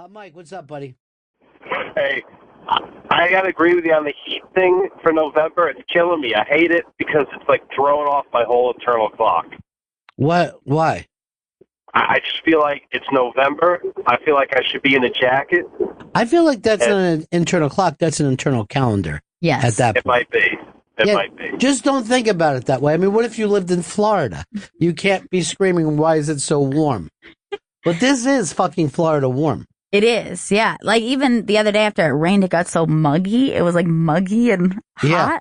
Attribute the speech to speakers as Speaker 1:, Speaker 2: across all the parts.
Speaker 1: Mike, what's up, buddy?
Speaker 2: Hey, I got to agree with you on the heat thing for November. It's killing me. I hate it because it's like throwing off my whole internal clock.
Speaker 1: What? Why?
Speaker 2: I just feel like it's November. I feel like I should be in a jacket.
Speaker 1: I feel like that's not an internal clock. That's an internal calendar.
Speaker 3: Yes.
Speaker 1: At that point.
Speaker 2: It might be. It might be.
Speaker 1: Just don't think about it that way. I mean, what if you lived in Florida? You can't be screaming, why is it so warm? But this is fucking Florida warm.
Speaker 3: It is, yeah. Like, even the other day after it rained, it got so muggy. It was, like, muggy and hot.
Speaker 1: Yeah.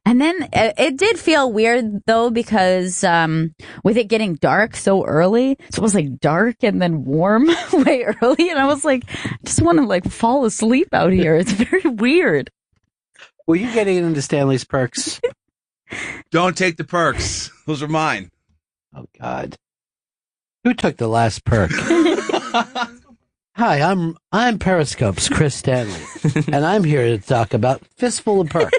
Speaker 3: And then it did feel weird, though, because with it getting dark so early, so it was, like, dark and then warm way early. And I was like, I just want to, like, fall asleep out here. It's very weird.
Speaker 1: Were you getting into Stanley's perks?
Speaker 4: Don't take the perks. Those are mine.
Speaker 1: Oh, God. Who took the last perk? Hi, I'm Periscope's Chris Stanley, and I'm here to talk about Fistful of Perk.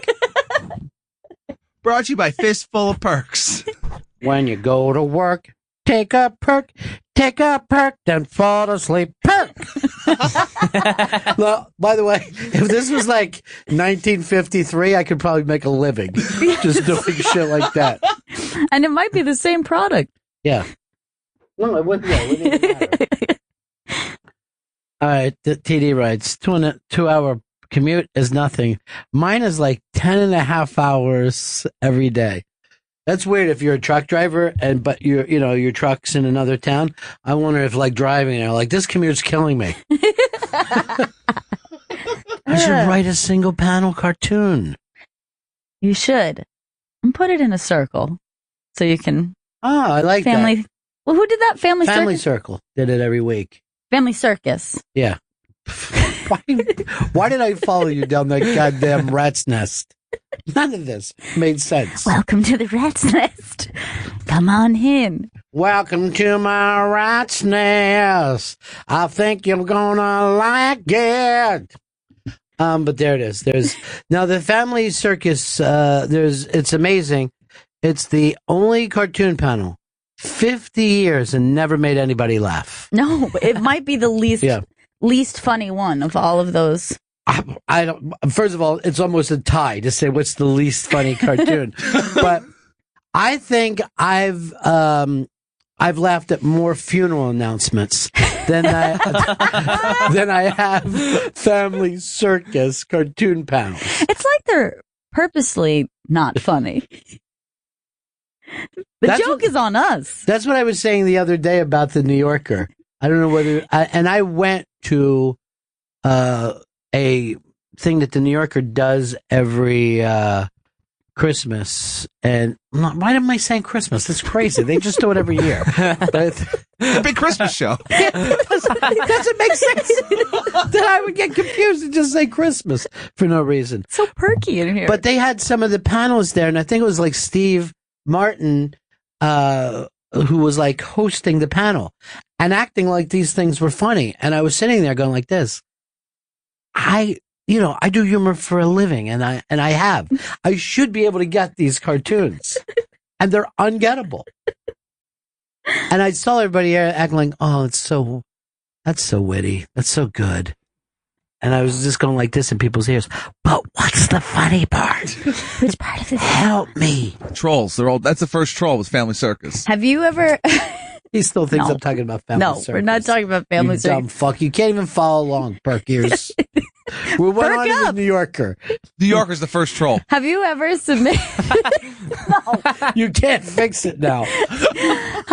Speaker 4: Brought to you by Fistful of Perks.
Speaker 1: When you go to work, take a perk, then fall asleep. Perk! Well, by the way, if this was like 1953, I could probably make a living just doing shit like that.
Speaker 3: And it might be the same product.
Speaker 1: Yeah. No, it wouldn't even matter. All right, the TD writes, 2-hour commute is nothing. Mine is like 10 and a half hours every day. That's weird if you're a truck driver but your truck's in another town. I wonder if like driving there, like this commute's killing me. I should write a single panel cartoon.
Speaker 3: You should. And put it in a circle so you can.
Speaker 1: Oh, I like
Speaker 3: family.
Speaker 1: that.
Speaker 3: Well, who did that? Family
Speaker 1: Circle did it every week.
Speaker 3: Family Circus.
Speaker 1: Yeah. Why did I follow you down that goddamn rat's nest? None of this made sense.
Speaker 3: Welcome to the rat's nest. Come on in.
Speaker 1: Welcome to my rat's nest. I think you're gonna like it. But there it is. There's now the Family Circus. It's amazing. It's the only cartoon panel. 50 years and never made anybody laugh.
Speaker 3: No, it might be the least funny one of all of those.
Speaker 1: I don't. First of all, it's almost a tie to say what's the least funny cartoon. But I think I've laughed at more funeral announcements than I have Family Circus cartoon panels.
Speaker 3: It's like they're purposely not funny. The joke is on us.
Speaker 1: That's what I was saying the other day about the New Yorker. I don't know whether, I went to a thing that the New Yorker does every Christmas, and why am I saying Christmas? That's crazy. They just do it every year.
Speaker 4: It's a big Christmas show.
Speaker 1: It doesn't make sense that I would get confused and just say Christmas for no reason.
Speaker 3: So perky in here.
Speaker 1: But they had some of the panels there, and I think it was like Steve Martin, who was like hosting the panel and acting like these things were funny. And I was sitting there going like this. I do humor for a living, and I should be able to get these cartoons, and they're ungettable. And I saw everybody acting like, oh, that's so witty. That's so good. And I was just going like this in people's ears. But what's the funny part?
Speaker 3: Which part of this?
Speaker 1: Help me.
Speaker 4: Trolls. That's the first troll was Family Circus.
Speaker 3: Have you ever...
Speaker 1: He still thinks I'm talking about Family Circus.
Speaker 3: No, we're not talking about Family
Speaker 1: you
Speaker 3: Circus.
Speaker 1: Dumb fuck. You can't even follow along, perk ears. We went on to the New Yorker.
Speaker 4: New Yorker's the first troll.
Speaker 3: Have you ever submitted...
Speaker 1: No. You can't fix it now.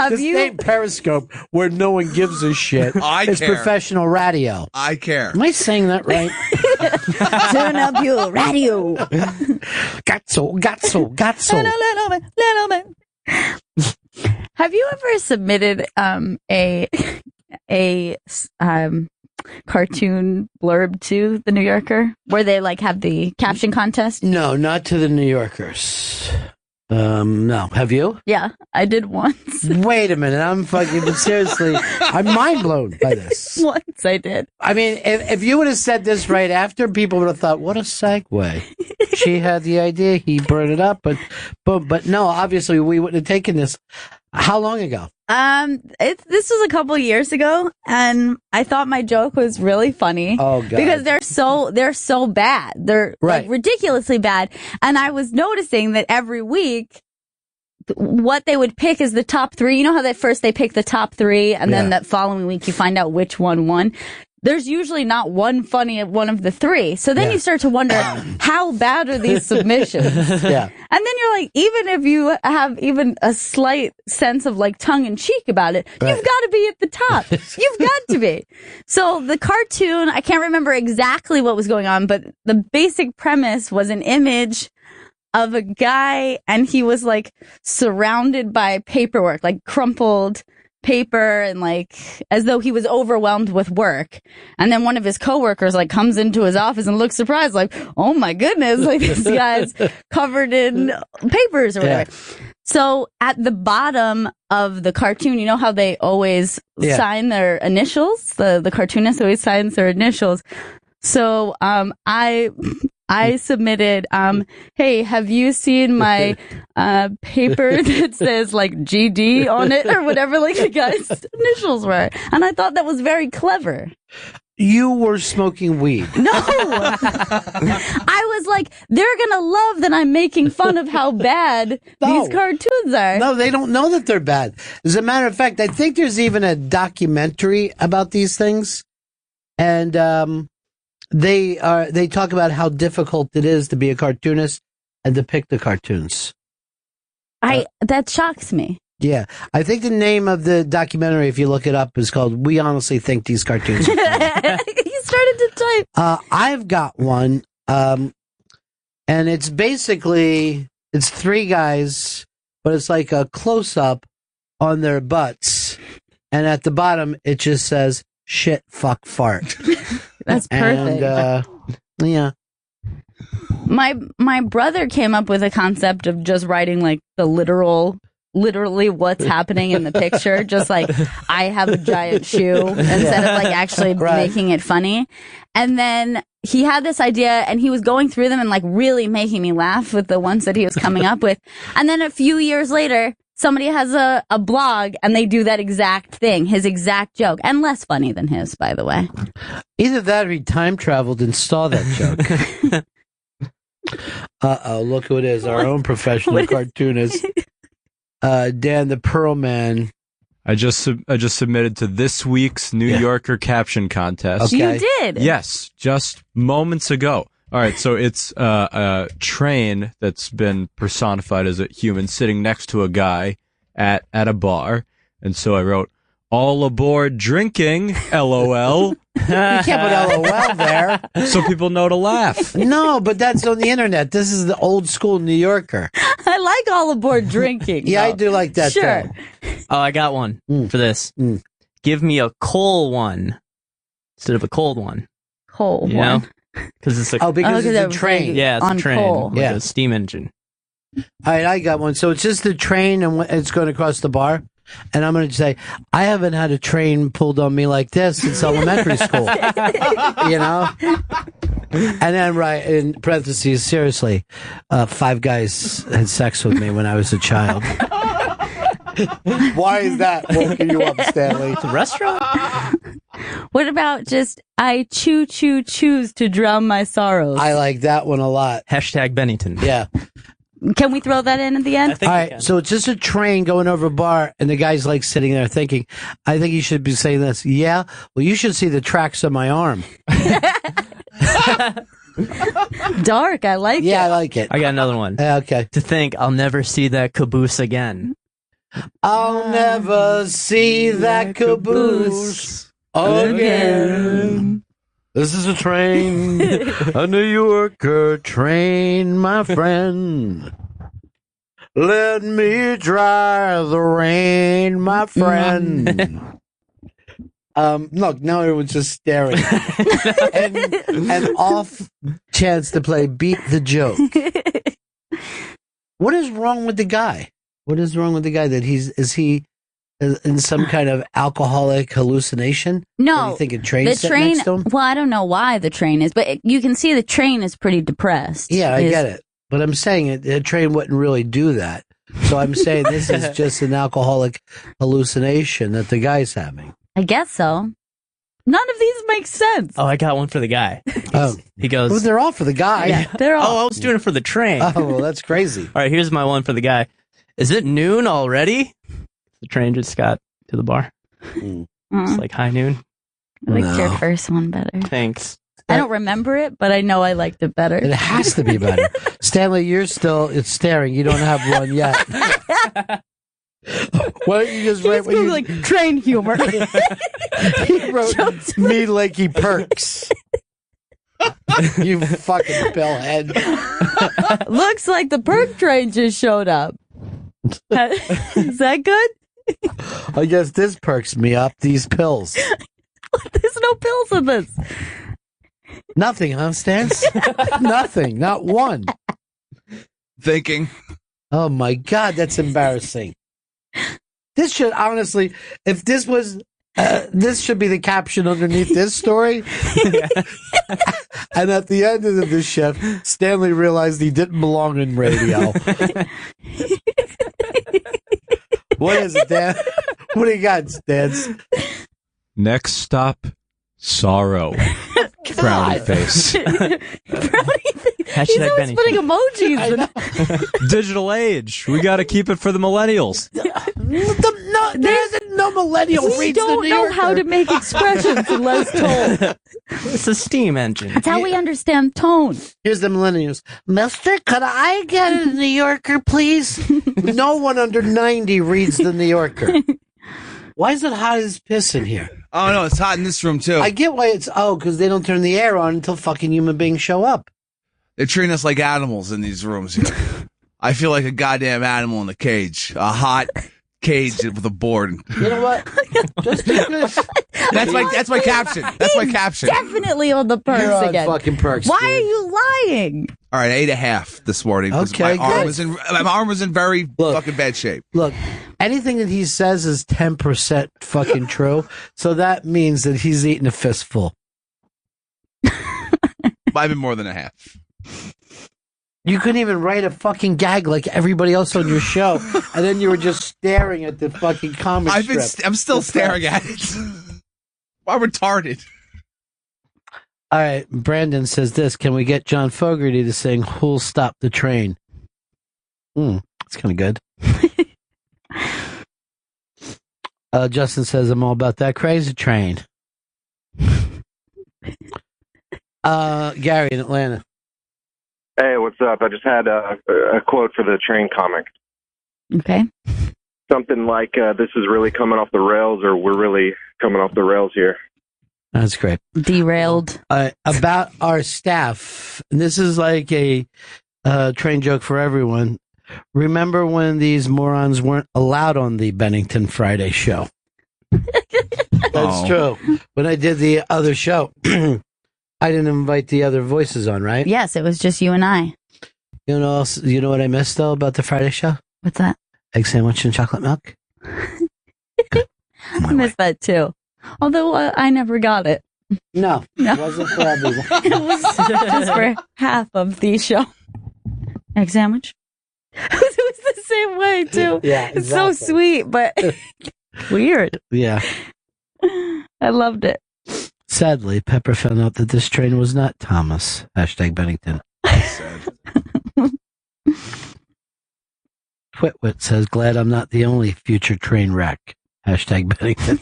Speaker 1: This ain't Periscope where no one gives a shit. It's
Speaker 4: care.
Speaker 1: Professional radio.
Speaker 4: I care.
Speaker 1: Am I saying that right?
Speaker 3: Turn up your radio.
Speaker 1: Gatso.
Speaker 3: Little bit. Have you ever submitted a cartoon blurb to the New Yorker where they like have the caption contest?
Speaker 1: No, not to the New Yorkers. No. Have you?
Speaker 3: Yeah, I did once.
Speaker 1: Wait a minute. I'm seriously, I'm mind blown by this.
Speaker 3: Once I did.
Speaker 1: I mean, if you would have said this right after, people would have thought, what a segue. She had the idea, he brought it up, but no, obviously we wouldn't have taken this. How long ago?
Speaker 3: This was a couple years ago, and I thought my joke was really funny.
Speaker 1: Oh God!
Speaker 3: Because they're so bad. They're like ridiculously bad. And I was noticing that every week, what they would pick is the top three. You know how they pick the top three, and then that following week you find out which one won. There's usually not one funny at one of the three. So then you start to wonder, how bad are these submissions?
Speaker 1: Yeah.
Speaker 3: And then you're like, even if you have even a slight sense of like tongue in cheek about it, you've got to be at the top. You've got to be. So the cartoon, I can't remember exactly what was going on, but the basic premise was an image of a guy, and he was like surrounded by paperwork, like crumpled paper, and like as though he was overwhelmed with work. And then one of his coworkers like comes into his office and looks surprised, like, oh my goodness, like this guy's covered in papers or whatever. So at the bottom of the cartoon, you know how they always sign their initials? The cartoonist always signs their initials. So I submitted, hey, have you seen my paper that says like GD on it or whatever like the guy's initials were? And I thought that was very clever.
Speaker 1: You were smoking weed.
Speaker 3: No. I was like, they're going to love that I'm making fun of how bad these cartoons are.
Speaker 1: No, they don't know that they're bad. As a matter of fact, I think there's even a documentary about these things. And they talk about how difficult it is to be a cartoonist and depict the cartoons.
Speaker 3: That shocks me.
Speaker 1: Yeah. I think the name of the documentary, if you look it up, is called We Honestly Think These Cartoons Are Funny.
Speaker 3: You started to type.
Speaker 1: I've got one, and it's basically, it's three guys, but it's like a close-up on their butts, and at the bottom, it just says, shit, fuck, fart.
Speaker 3: That's perfect.
Speaker 1: And, yeah.
Speaker 3: My brother came up with a concept of just writing like the literally what's happening in the picture. Just like, I have a giant shoe instead of like actually making it funny. And then he had this idea and he was going through them and like really making me laugh with the ones that he was coming up with. And then a few years later, somebody has a blog and they do that exact thing, his exact joke, and less funny than his, by the way.
Speaker 1: Either that or he time traveled and saw that joke. Uh-oh, look who it is, our own professional cartoonist, Dan the Pearl Man.
Speaker 5: I just submitted to this week's New Yorker caption contest.
Speaker 1: Okay.
Speaker 3: You did?
Speaker 5: Yes, just moments ago. All right, so it's a train that's been personified as a human sitting next to a guy at a bar. And so I wrote, all aboard drinking, LOL.
Speaker 1: You can't put LOL there.
Speaker 5: So people know to laugh.
Speaker 1: No, but that's on the internet. This is the old school New Yorker.
Speaker 3: I like all aboard drinking.
Speaker 1: Yeah, I do like that.
Speaker 3: Sure.
Speaker 1: Though.
Speaker 6: Oh, I got one for this. Give me a coal one instead of a cold one.
Speaker 3: Coal
Speaker 6: you
Speaker 3: one.
Speaker 6: know? Because it's a,
Speaker 1: because it's a train.
Speaker 6: Yeah, it's
Speaker 3: on
Speaker 6: a train
Speaker 3: coal.
Speaker 6: with a steam engine.
Speaker 1: All right, I got one. So it's just the train and it's going across the bar. And I'm going to say, I haven't had a train pulled on me like this since elementary school. You know? And then, right, in parentheses, seriously, 5 guys had sex with me when I was a child. Why is that woken you up, Stanley?
Speaker 6: It's a restaurant?
Speaker 3: What about just, I choose to drown my sorrows?
Speaker 1: I like that one a lot.
Speaker 6: Hashtag Bennington.
Speaker 1: Yeah.
Speaker 3: Can we throw that in at the end?
Speaker 6: I think
Speaker 1: All right, so it's just a train going over a bar, and the guy's like sitting there thinking, I think you should be saying this. Yeah, well, you should see the tracks on my arm.
Speaker 3: Dark, I like it.
Speaker 1: Yeah, I like it.
Speaker 6: I got another one.
Speaker 1: Okay.
Speaker 6: To think I'll never see that caboose again.
Speaker 1: I'll never see that caboose again. This is a train, a New Yorker train, my friend. Let me dry the rain, my friend. Look, now everyone's just staring. and off chance to play Beat the Joke. What is wrong with the guy? What is wrong with the guy? That is he in some kind of alcoholic hallucination?
Speaker 3: No,
Speaker 1: you think a train
Speaker 3: the
Speaker 1: sitting
Speaker 3: train.
Speaker 1: next to him?
Speaker 3: Well, I don't know why the train is, but you can see the train is pretty depressed.
Speaker 1: Yeah, I get it. But I'm saying a train wouldn't really do that. So I'm saying this is just an alcoholic hallucination that the guy's having.
Speaker 3: I guess so. None of these make sense.
Speaker 6: Oh, I got one for the guy.
Speaker 1: Oh,
Speaker 6: He goes,
Speaker 1: well, they're all for the guy.
Speaker 3: Yeah, they're all.
Speaker 6: oh, I was doing it for the train.
Speaker 1: Oh, well, that's crazy.
Speaker 6: All right, here's my one for the guy. Is it noon already? The train just got to the bar. It's like high noon.
Speaker 3: I liked your
Speaker 1: No.
Speaker 3: first one better.
Speaker 6: Thanks.
Speaker 3: I don't remember it, but I know I liked it better.
Speaker 1: It has to be better. Stanley, it's staring. You don't have one yet. Why don't you just
Speaker 3: He's
Speaker 1: write what you...
Speaker 3: like train humor.
Speaker 1: He wrote me like he perks. You fucking bellhead.
Speaker 3: Looks like the perk train just showed up. Is that good?
Speaker 1: I guess this perks me up, these pills.
Speaker 3: There's no pills in this.
Speaker 1: Nothing, huh, Stans? Nothing, not one.
Speaker 4: Thinking.
Speaker 1: Oh my God, that's embarrassing. This should, honestly, if this was, this should be the caption underneath this story. And at the end of the shift, Stanley realized he didn't belong in radio. What is it, Dan? What do you got, Stans?
Speaker 5: Next stop, sorrow. Frowny face.
Speaker 6: Hashtag
Speaker 3: He's always
Speaker 6: Bennington.
Speaker 3: putting emojis.
Speaker 5: Digital age. We got to keep it for the millennials.
Speaker 1: There isn't no millennial
Speaker 3: We
Speaker 1: reads the
Speaker 3: don't
Speaker 1: New
Speaker 3: know
Speaker 1: Yorker.
Speaker 3: how to make expressions unless told.
Speaker 6: It's a steam engine.
Speaker 3: That's how we understand tone.
Speaker 1: Here's the millennials. Mister, could I get a New Yorker, please? No one under 90 reads the New Yorker. Why is it hot as piss in here?
Speaker 4: Oh, no, it's hot in this room, too.
Speaker 1: I get why it's, because they don't turn the air on until fucking human beings show up.
Speaker 4: They treat us like animals in these rooms here. I feel like a goddamn animal in a cage. A hot cage with a board.
Speaker 1: You know what? Just because
Speaker 4: That's my caption. That's my caption.
Speaker 3: Definitely on the perks
Speaker 1: you're on
Speaker 3: again.
Speaker 1: fucking perks.
Speaker 3: Why
Speaker 1: dude.
Speaker 3: are you lying?
Speaker 4: All right, 8.5 this morning. 'cause
Speaker 1: Okay,
Speaker 4: my arm
Speaker 1: good.
Speaker 4: was in very
Speaker 1: Look.
Speaker 4: fucking bad shape.
Speaker 1: Look, anything that he says is 10% fucking true. So that means that he's eating a fistful.
Speaker 4: Might have been more than a half.
Speaker 1: You couldn't even write a fucking gag like everybody else on your show, and then you were just staring at the fucking comic strip.
Speaker 4: I'm still staring at it. I'm retarded.
Speaker 1: All right, Brandon says this. Can we get John Fogerty to sing Who'll Stop the Train? That's kind of good. Justin says, I'm all about that crazy train. Gary in Atlanta.
Speaker 2: Hey, what's up? I just had a quote for the train comic.
Speaker 3: Okay.
Speaker 2: Something like, this is really coming off the rails, or we're really coming off the rails here.
Speaker 1: That's great.
Speaker 3: Derailed.
Speaker 1: About our staff, and this is like a train joke for everyone. Remember when these morons weren't allowed on the Bennington Friday show? That's true. When I did the other show, I didn't invite the other voices on, right?
Speaker 3: Yes, it was just you and I.
Speaker 1: You know what I missed though about the Friday show?
Speaker 3: What's that?
Speaker 1: Egg sandwich and chocolate milk.
Speaker 3: I missed that too. Although I never got it.
Speaker 1: No,
Speaker 3: No.
Speaker 1: it wasn't for everyone.
Speaker 3: It was just for half of the show. Egg sandwich? It was the same way too.
Speaker 1: Yeah,
Speaker 3: It's so
Speaker 1: exactly.
Speaker 3: sweet, but weird.
Speaker 1: Yeah.
Speaker 3: I loved it.
Speaker 1: Sadly, Pepper found out that this train was not Thomas. Hashtag Bennington. Twitwit says, glad I'm not the only future train wreck. Hashtag Bennington.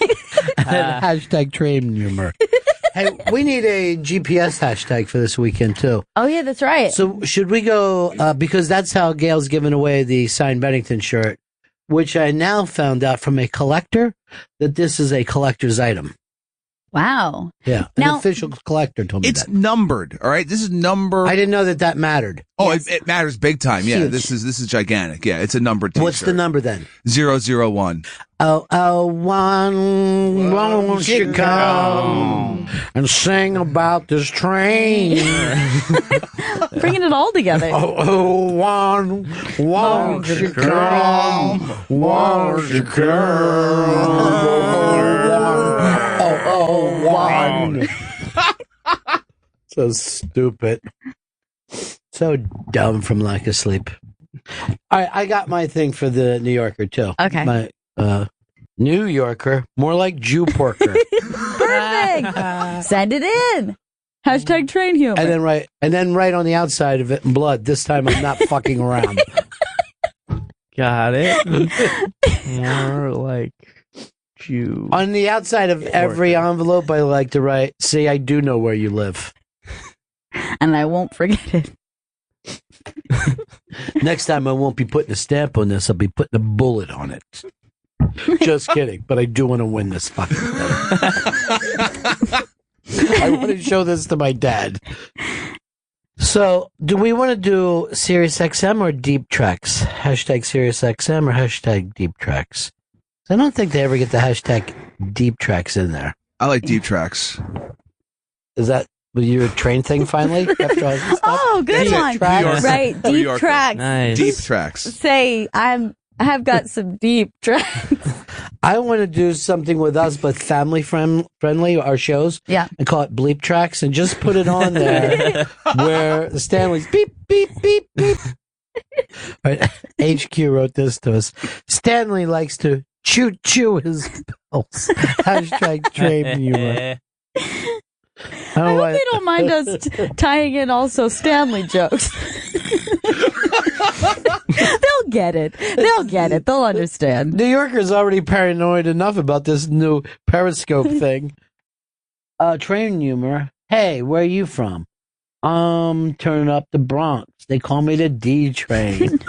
Speaker 1: And hashtag train humor. Hey, we need a GPS hashtag for this weekend, too.
Speaker 3: Oh, yeah, that's right.
Speaker 1: So should we go, because that's how Gail's giving away the signed Bennington shirt, which I now found out from a collector that this is a collector's item.
Speaker 3: Wow.
Speaker 1: Yeah.
Speaker 3: Now-
Speaker 1: An official collector told me
Speaker 4: It's
Speaker 1: that.
Speaker 4: numbered. All right, this is number.
Speaker 1: I didn't know that mattered.
Speaker 4: Oh,
Speaker 3: Yes.
Speaker 4: it matters big time. Yeah,
Speaker 1: Huge.
Speaker 4: this is gigantic. Yeah, it's a numbered t-shirt.
Speaker 1: What's the number then?
Speaker 4: 001.
Speaker 1: Oh, won't you come and sing about this train?
Speaker 3: Bringing it all together.
Speaker 1: Won't you come? Won't you come? One. So stupid. So dumb from lack of sleep. All right, I got my thing for the New Yorker too.
Speaker 3: Okay.
Speaker 1: My New Yorker, more like Jew porker.
Speaker 3: Perfect. Send it in. Hashtag train humor.
Speaker 1: And then write on the outside of it in blood. This time I'm not fucking around.
Speaker 6: Got it. More like Jew.
Speaker 1: On the outside of every envelope, I like to write, "Say I do know where you live."
Speaker 3: And I won't forget it.
Speaker 1: Next time I won't be putting a stamp on this. I'll be putting a bullet on it. Just kidding. But I do want to win this fucking thing. I want to show this to my dad. So, do we want to do Sirius XM or Deep Tracks? Hashtag Sirius XM or hashtag Deep Tracks? I don't think they ever get the hashtag Deep Tracks in there.
Speaker 4: I like deep tracks.
Speaker 1: Is that your train thing finally? After all this stuff?
Speaker 3: Oh, good
Speaker 1: Deep
Speaker 3: one.
Speaker 1: Tracks?
Speaker 3: Right,
Speaker 4: New
Speaker 3: deep
Speaker 4: Yorker.
Speaker 3: tracks.
Speaker 6: Nice.
Speaker 4: Deep tracks.
Speaker 3: Say, I have got some deep tracks.
Speaker 1: I want to do something with us, but family friendly, our shows.
Speaker 3: Yeah.
Speaker 1: And call it Bleep Tracks and just put it on there where the Stanley's beep, beep, beep, beep. All right. HQ wrote this to us. Stanley likes to chew his pills. Hashtag train humor.
Speaker 3: I hope they don't mind us tying in also Stanley jokes. They'll get it. They'll understand.
Speaker 1: New Yorker's already paranoid enough about this new Periscope thing. Train humor. Hey, where are you from? Turning up the Bronx. They call me the D train.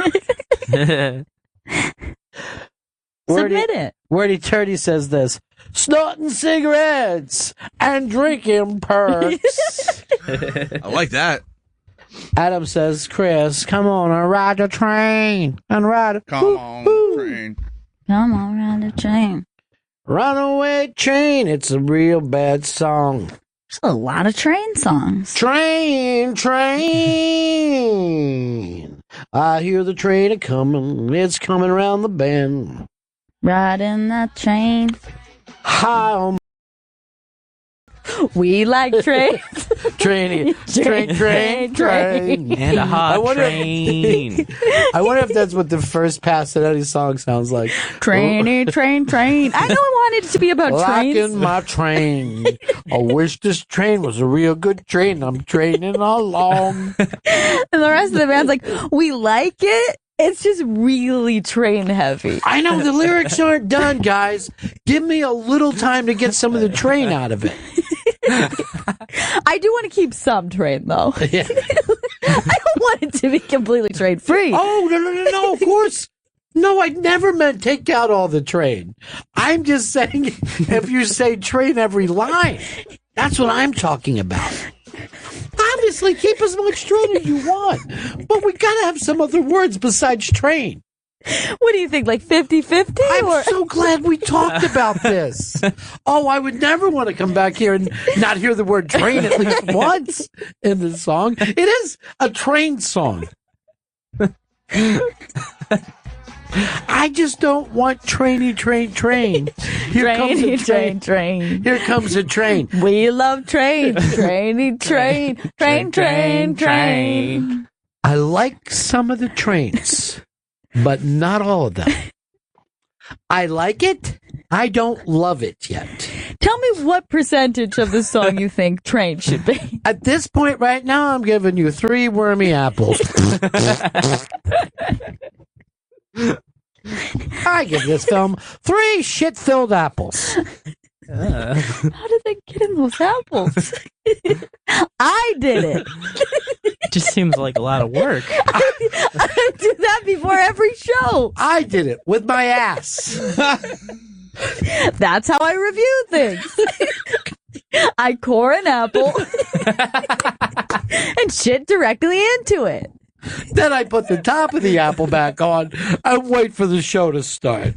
Speaker 3: Submit it.
Speaker 1: Wordy Turdy says this: snorting cigarettes and drinking perks.
Speaker 4: I like that.
Speaker 1: Adam says, Chris, come on and ride the train. And ride it.
Speaker 4: Come on, train.
Speaker 3: Come on, ride the train.
Speaker 1: Runaway train. It's a real bad song.
Speaker 3: There's a lot of train songs.
Speaker 1: Train. I hear the train a coming. It's coming around the bend.
Speaker 3: Riding that train.
Speaker 1: High on
Speaker 3: We like trains.
Speaker 1: train.
Speaker 6: And a hot train.
Speaker 1: I wonder if that's what the first pass at any song sounds like.
Speaker 3: Train. I know I wanted it to be about trains.
Speaker 1: Locking my train. I wish this train was a real good train. I'm training along.
Speaker 3: And the rest of the band's like, we like it. It's just really train heavy.
Speaker 1: I know the lyrics aren't done, guys. Give me a little time to get some of the train out of it.
Speaker 3: I do want to keep some train, though.
Speaker 1: Yeah.
Speaker 3: I don't want it to be completely train free.
Speaker 1: Oh, no, of course. No, I never meant take out all the train. I'm just saying if you say train every line, that's what I'm talking about. Obviously, keep as much train as you want, but we gotta have some other words besides train.
Speaker 3: What do you think, like 50-50?
Speaker 1: I'm so glad we talked about this. Oh, I would never want to come back here and not hear the word train at least once in the song. It is a train song. I just don't want trainy train. Here comes a train. Here comes a train.
Speaker 3: We love trains. Trainy train. Train.
Speaker 1: I like some of the trains, but not all of them. I like it. I don't love it yet.
Speaker 3: Tell me what percentage of the song you think train should be.
Speaker 1: At this point right now, I'm giving you 3 wormy apples. I give this film 3 shit-filled apples.
Speaker 3: How did they get in those apples? I did it.
Speaker 6: Just seems like a lot of work.
Speaker 3: I do that before every show.
Speaker 1: I did it with my ass.
Speaker 3: That's how I review things. I core an apple and shit directly into it.
Speaker 1: Then I put the top of the apple back on and wait for the show to start.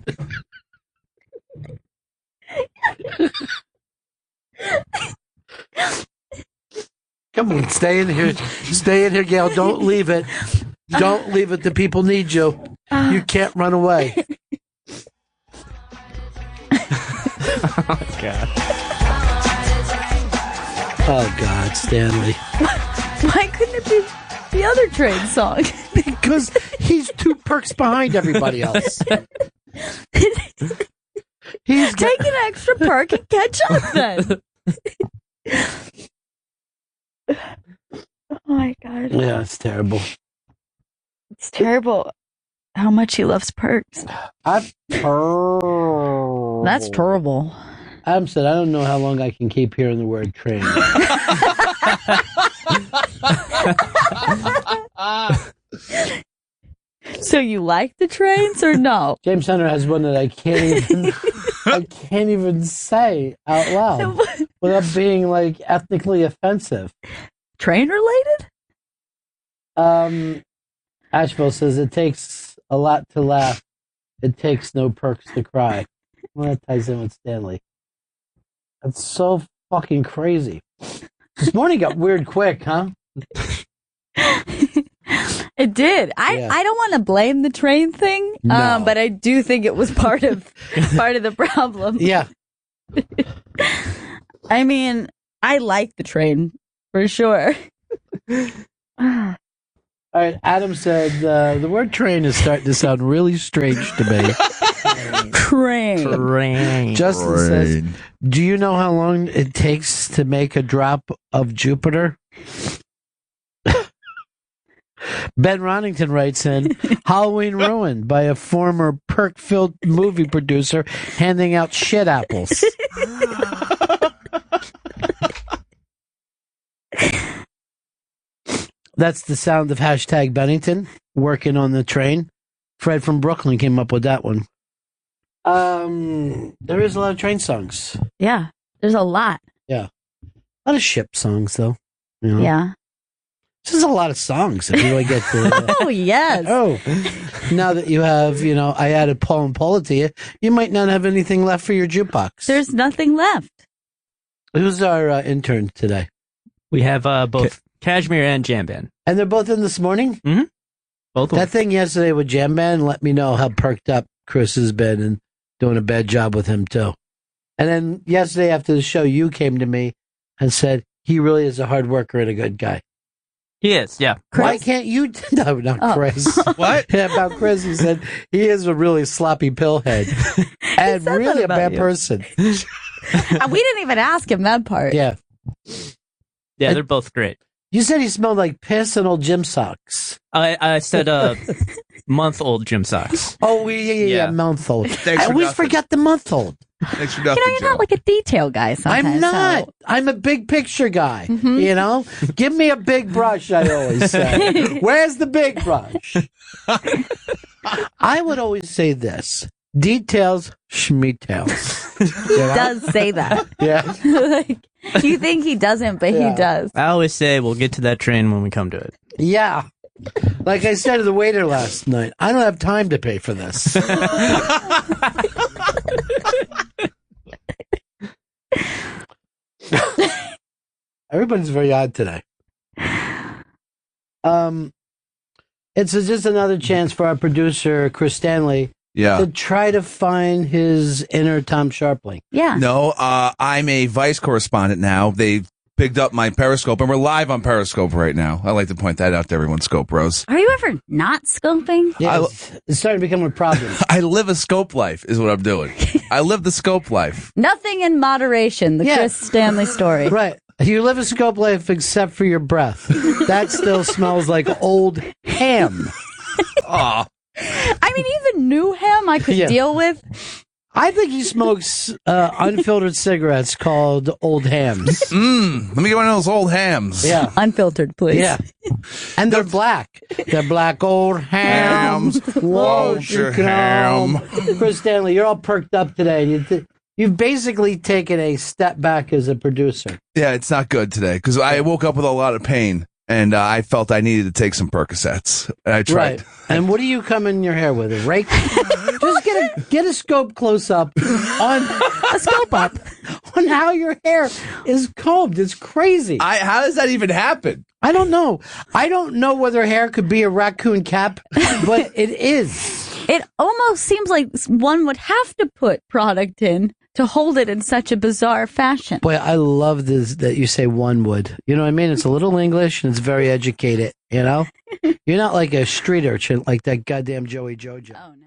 Speaker 1: Come on, stay in here, Gail. Don't leave it. Don't leave it. The people need you. You can't run away.
Speaker 6: Oh, God.
Speaker 1: Oh, God, Stanley.
Speaker 3: Why couldn't it be the other train song?
Speaker 1: Because he's 2 perks behind everybody else. He's
Speaker 3: Take an extra perk and catch up then. Oh my god.
Speaker 1: Yeah, it's terrible.
Speaker 3: It's terrible how much he loves perks.
Speaker 1: That's terrible.
Speaker 3: That's terrible.
Speaker 1: Adam said, I don't know how long I can keep hearing the word train.
Speaker 3: So you like the trains or no?
Speaker 1: James Hunter has one that I can't even say out loud without being like ethnically offensive.
Speaker 3: Train related?
Speaker 1: Asheville says it takes a lot to laugh. It takes no perks to cry. Well, that ties in with Stanley. That's so fucking crazy. This morning got weird quick, huh?
Speaker 3: It did. I don't want to blame the train thing,
Speaker 1: No.
Speaker 3: but I do think it was part of the problem.
Speaker 1: Yeah.
Speaker 3: I mean, I like the train for sure.
Speaker 1: All right. Adam said the word train is starting to sound really strange to me.
Speaker 3: Train.
Speaker 1: Justin says, do you know how long it takes to make a drop of Jupiter? Ben Ronington writes in, Halloween ruined by a former perk-filled movie producer handing out shit apples. That's the sound of hashtag Bennington working on the train. Fred from Brooklyn came up with that one. There is a lot of train songs.
Speaker 3: Yeah, there's a lot.
Speaker 1: Yeah. A lot of ship songs, though. You know?
Speaker 3: Yeah.
Speaker 1: This is a lot of songs if you really get to
Speaker 3: Oh, yes.
Speaker 1: Oh, now that you have, I added Paul and Paula to you, you might not have anything left for your jukebox.
Speaker 3: There's nothing left.
Speaker 1: Who's our intern today?
Speaker 6: We have both Cashmere and Jam Band.
Speaker 1: And they're both in this morning?
Speaker 6: Mm-hmm. Both of
Speaker 1: That thing yesterday with Jam Band let me know how perked up Chris has been and doing a bad job with him, too. And then yesterday after the show, you came to me and said, he really is a hard worker and a good guy.
Speaker 6: He is, yeah.
Speaker 1: Why can't you? No, not Chris.
Speaker 4: What?
Speaker 1: Yeah, about Chris, he said he is a really sloppy pillhead and
Speaker 3: said
Speaker 1: really
Speaker 3: that
Speaker 1: a
Speaker 3: about
Speaker 1: bad
Speaker 3: you.
Speaker 1: person.
Speaker 3: We didn't even ask him that part.
Speaker 1: Yeah.
Speaker 6: Yeah, they're both great.
Speaker 1: You said he smelled like piss and old gym socks.
Speaker 6: I said month-old gym socks.
Speaker 1: Oh, yeah, month old.
Speaker 4: Thanks
Speaker 1: I
Speaker 4: for
Speaker 1: always
Speaker 4: nothing.
Speaker 1: forget the month old.
Speaker 4: Thanks for nothing,
Speaker 3: You're
Speaker 4: Joe.
Speaker 3: not like a detail guy sometimes.
Speaker 1: I'm not.
Speaker 3: so-
Speaker 1: I'm a big picture guy.
Speaker 3: Mm-hmm.
Speaker 1: Give me a big brush, I always say. Where's the big brush? I would always say this. Details, schmeetails.
Speaker 3: He does say that.
Speaker 1: Yeah.
Speaker 3: Like, you think he doesn't, but
Speaker 1: Yeah.
Speaker 3: he does.
Speaker 6: I always say we'll get to that train when we come to it.
Speaker 1: Yeah. Like I said to the waiter last night, I don't have time to pay for this. Everybody's very odd today. It's just another chance for our producer, Chris Stanley,
Speaker 4: Yeah.
Speaker 1: to try to find his inner Tom Sharpling.
Speaker 3: Yeah.
Speaker 4: No, I'm a Vice correspondent now. They picked up my Periscope, and we're live on Periscope right now. I like to point that out to everyone, Scope Bros.
Speaker 3: Are you ever not scoping?
Speaker 1: Yeah, it's starting to become a problem.
Speaker 4: I live a Scope life, is what I'm doing. I live the Scope life.
Speaker 3: Nothing in moderation. The
Speaker 1: Yeah.
Speaker 3: Chris Stanley story.
Speaker 1: Right. You live a scope life except for your breath. That still smells like old ham.
Speaker 4: Aw.
Speaker 3: I mean, even new ham I could
Speaker 1: Yeah.
Speaker 3: deal with.
Speaker 1: I think he smokes unfiltered cigarettes called old hams.
Speaker 4: Let me get one of those old hams.
Speaker 1: Yeah.
Speaker 3: Unfiltered, please.
Speaker 1: Yeah. And they're black. They're black old hams.
Speaker 4: Won't you ham?
Speaker 1: Chris Stanley, you're all perked up today. You've basically taken a step back as a producer.
Speaker 4: Yeah, it's not good today because I woke up with a lot of pain and I felt I needed to take some Percocets. And I tried.
Speaker 1: Right. And what do you come in your hair with? A rake? Just get a scope close up on
Speaker 3: A scope up.
Speaker 1: on how your hair is combed. It's crazy.
Speaker 4: How does that even happen?
Speaker 1: I don't know. I don't know whether hair could be a raccoon cap, but it is.
Speaker 3: It almost seems like one would have to put product in to hold it in such a bizarre fashion.
Speaker 1: Boy, I love this that you say one would. You know what I mean? It's a little English and it's very educated, you know? You're not like a street urchin like that goddamn Joey Jojo.
Speaker 3: Oh, no.